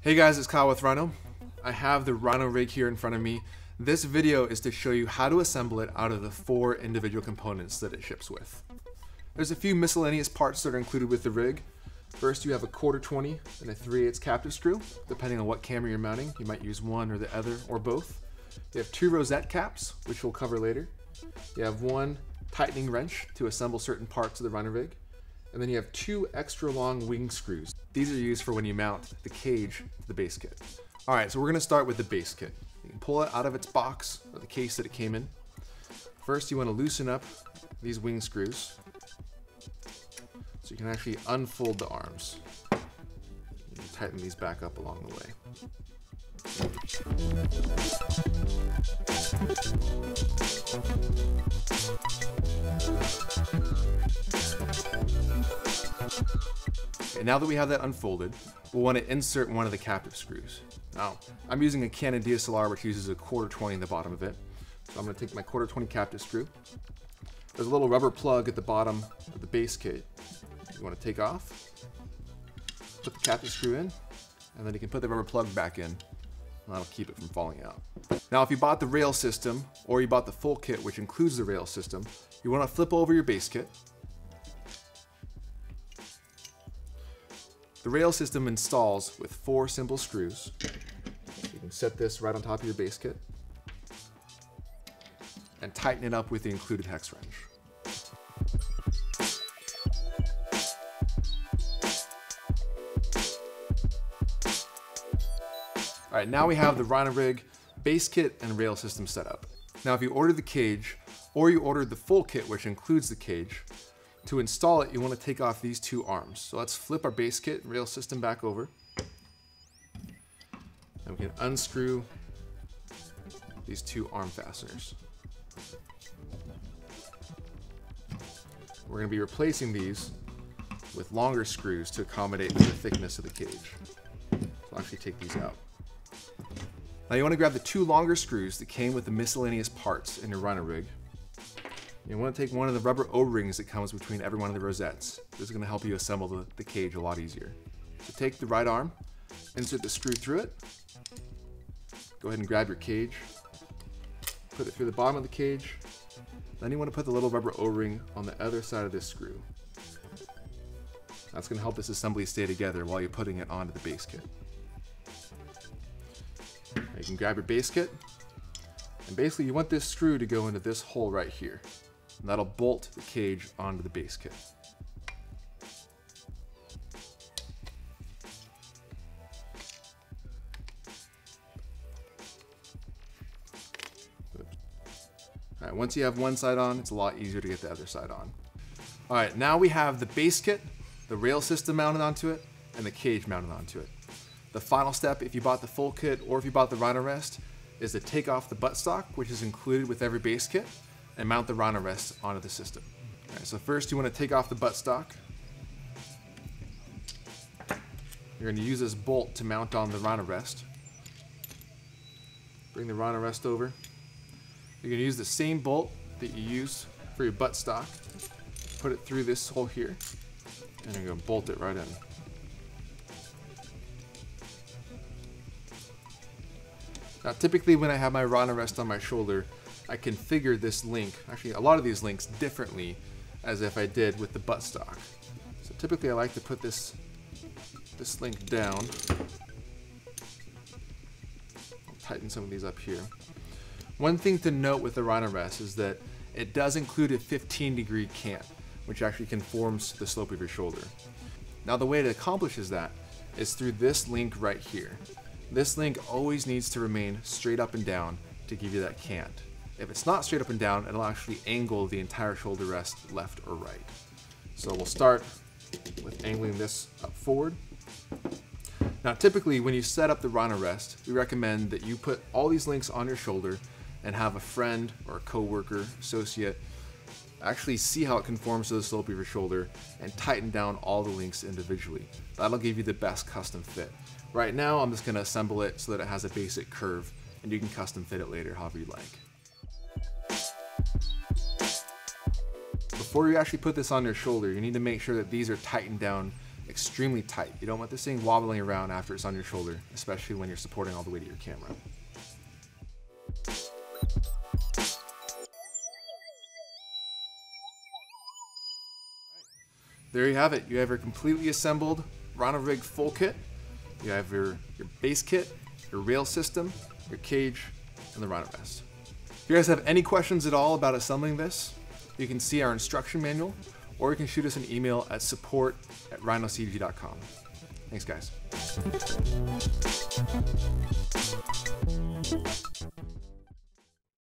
Hey guys, it's Kyle with Rhino. I have the Rhino Rig here in front of me. This video is to show you how to assemble it out of the 4 individual components that it ships with. There's a few miscellaneous parts that are included with the rig. First, you have a 1/4-20 and a 3/8 captive screw. Depending on what camera you're mounting, you might use one or the other or both. You have 2 rosette caps, which we'll cover later. You have 1 tightening wrench to assemble certain parts of the Rhino Rig. And then you have 2 extra long wing screws. These are used for when you mount the cage to the base kit. All right, so we're gonna start with the base kit. You can pull it out of its box or the case that it came in. First, you wanna loosen up these wing screws so you can actually unfold the arms. You can tighten these back up along the way. And now that we have that unfolded, we'll want to insert one of the captive screws. Now, I'm using a Canon DSLR which uses a 1/4-20 in the bottom of it. So I'm going to take my 1/4-20 captive screw. There's a little rubber plug at the bottom of the base kit you want to take off. Put the captive screw in, and then you can put the rubber plug back in. That'll keep it from falling out. Now, if you bought the rail system, or you bought the full kit, which includes the rail system, you want to flip over your base kit. The rail system installs with 4 simple screws. You can set this right on top of your base kit and tighten it up with the included hex wrench. All right, now we have the Rhino Rig base kit and rail system set up. Now, if you ordered the cage or you ordered the full kit, which includes the cage, to install it, you want to take off these 2 arms. So let's flip our base kit and rail system back over. And we can unscrew these 2 arm fasteners. We're going to be replacing these with longer screws to accommodate the thickness of the cage. So I'll actually take these out. Now you want to grab the 2 longer screws that came with the miscellaneous parts in your Rhino Rig. You want to take one of the rubber O-rings that comes between every one of the rosettes. This is going to help you assemble the cage a lot easier. So take the right arm, insert the screw through it. Go ahead and grab your cage. Put it through the bottom of the cage. Then you want to put the little rubber O-ring on the other side of this screw. That's going to help this assembly stay together while you're putting it onto the base kit. Now you can grab your base kit. And basically you want this screw to go into this hole right here. And that'll bolt the cage onto the base kit. Alright, once you have one side on, it's a lot easier to get the other side on. Alright, now we have the base kit, the rail system mounted onto it, and the cage mounted onto it. The final step, if you bought the full kit or if you bought the Rhino Rest, is to take off the buttstock, which is included with every base kit, and mount the Rhino Rest onto the system. All right, so first you want to take off the buttstock. You're going to use this bolt to mount on the Rhino Rest. Bring the Rhino Rest over. You're going to use the same bolt that you used for your buttstock. Put it through this hole here, and you're going to bolt it right in. Now, typically when I have my Rhino Rest on my shoulder, I configure this link, actually a lot of these links, differently as if I did with the buttstock. So typically I like to put this link down. I'll tighten some of these up here. One thing to note with the Rhino Rest is that it does include a 15-degree cant, which actually conforms to the slope of your shoulder. Now the way it accomplishes that is through this link right here. This link always needs to remain straight up and down to give you that cant. If it's not straight up and down, it'll actually angle the entire shoulder rest left or right. So we'll start with angling this up forward. Now typically when you set up the Rhino Rest, we recommend that you put all these links on your shoulder and have a friend or a coworker, associate, actually see how it conforms to the slope of your shoulder and tighten down all the links individually. That'll give you the best custom fit. Right now I'm just going to assemble it so that it has a basic curve, and you can custom fit it later however you like. Before you actually put this on your shoulder, you need to make sure that these are tightened down extremely tight. You don't want this thing wobbling around after it's on your shoulder, especially when you're supporting all the weight of your camera. There you have it. You have your completely assembled Rhino Rig full kit. You have your base kit, your rail system, your cage, and the Rhino vest. If you guys have any questions at all about assembling this, you can see our instruction manual, or you can shoot us an email at support@rhinocg.com. Thanks, guys.